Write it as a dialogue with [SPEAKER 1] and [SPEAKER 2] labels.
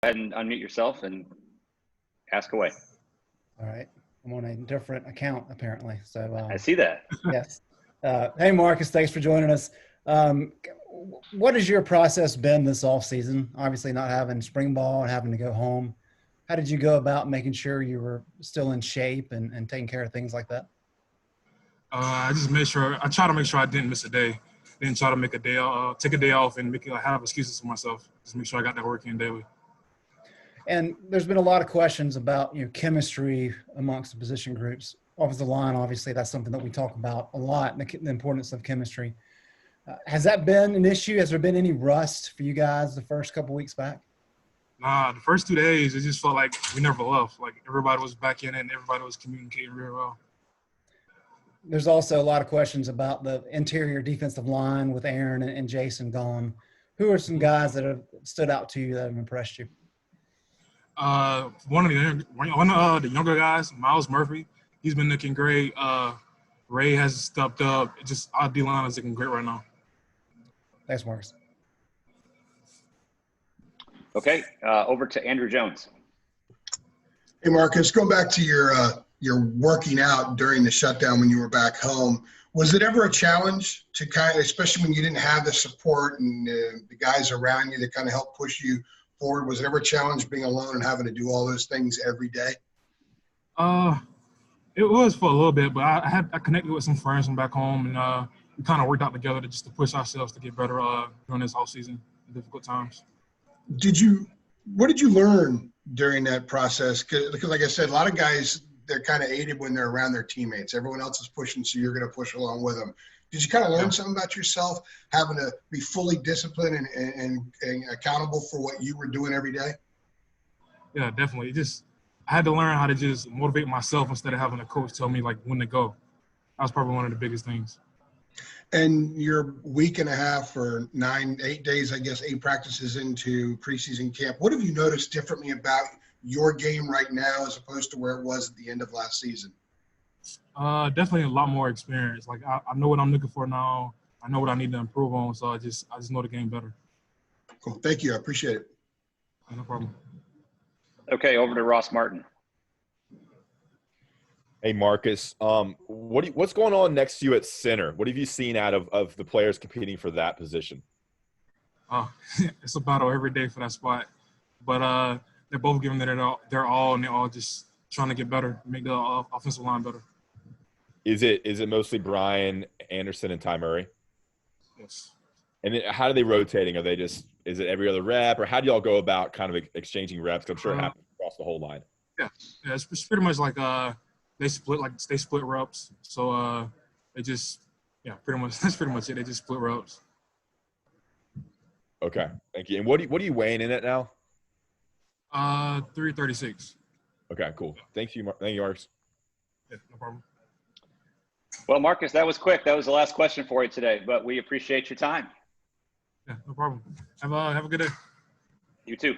[SPEAKER 1] ahead and unmute yourself and ask away.
[SPEAKER 2] All right. I'm on a different account apparently. So
[SPEAKER 1] I see that.
[SPEAKER 2] yes. Hey, Marcus, thanks for joining us. What has your process been this off season? Obviously not having spring ball and having to go home. How did you go about making sure you were still in shape and taking care of things like that?
[SPEAKER 3] I try to make sure I didn't miss a day. Didn't try to make take a day off and have excuses for myself. Just make sure I got that work in daily.
[SPEAKER 2] And there's been a lot of questions about, chemistry amongst the position groups. Offensive line, obviously, that's something that we talk about a lot, the importance of chemistry. Has that been an issue? Has there been any rust for you guys the first couple weeks back?
[SPEAKER 3] Nah, the first 2 days, it just felt like we never left. Like everybody was back in it and everybody was communicating real well.
[SPEAKER 2] There's also a lot of questions about the interior defensive line with Aaron and Jason gone. Who are some guys that have stood out to you that have impressed you?
[SPEAKER 3] One of the younger guys, Miles Murphy, he's been looking great. Ray has stepped up. Our D-line is looking great right now.
[SPEAKER 2] Thanks, Marcus.
[SPEAKER 1] Okay, over to Andrew Jones.
[SPEAKER 4] Hey, Marcus, going back to your working out during the shutdown when you were back home, was it ever a challenge to especially when you didn't have the support and the guys around you that kind of helped push you forward? Was it ever a challenge being alone and having to do all those things every day?
[SPEAKER 3] It was for a little bit, but I connected with some friends from back home, and we kind of worked out together to push ourselves to get better during this off season, difficult times.
[SPEAKER 4] What did you learn during that process? Because like I said, a lot of guys, they're kind of aided when they're around their teammates. Everyone else is pushing, so you're going to push along with them. Did you kind of learn something about yourself, having to be fully disciplined and accountable for what you were doing every day?
[SPEAKER 3] Yeah, definitely. I had to learn how to just motivate myself instead of having a coach tell me like when to go. That was probably one of the biggest things.
[SPEAKER 4] And you're week and a half or 8 days, I guess, 8 practices into preseason camp. What have you noticed differently about your game right now as opposed to where it was at the end of last season?
[SPEAKER 3] Definitely a lot more experience. Like I know what I'm looking for now. I know what I need to improve on. So I just know the game better.
[SPEAKER 4] Cool. Thank you. I appreciate it.
[SPEAKER 3] No problem.
[SPEAKER 1] Okay, over to Ross Martin.
[SPEAKER 5] Hey, Marcus. What's going on next to you at center? What have you seen out of the players competing for that position?
[SPEAKER 3] It's a battle every day for that spot. But they're both giving their all, and they're all just trying to get better, make the offensive line better.
[SPEAKER 5] Is it mostly Brian Anderson and Ty Murray?
[SPEAKER 3] Yes.
[SPEAKER 5] And how are they rotating? Is it every other rep, or how do y'all go about kind of exchanging reps? 'Cause I'm sure it happens across the whole line.
[SPEAKER 3] Yeah, it's pretty much like they split reps. So pretty much that's pretty much it. They just split reps.
[SPEAKER 5] Okay, thank you. And what are you weighing in at now?
[SPEAKER 3] 336.
[SPEAKER 5] Okay, cool. Thank you, Marcus.
[SPEAKER 3] Yeah, no problem.
[SPEAKER 1] Well, Marcus, that was quick. That was the last question for you today, but we appreciate your time.
[SPEAKER 3] Yeah, no problem. Have a good day.
[SPEAKER 1] You too.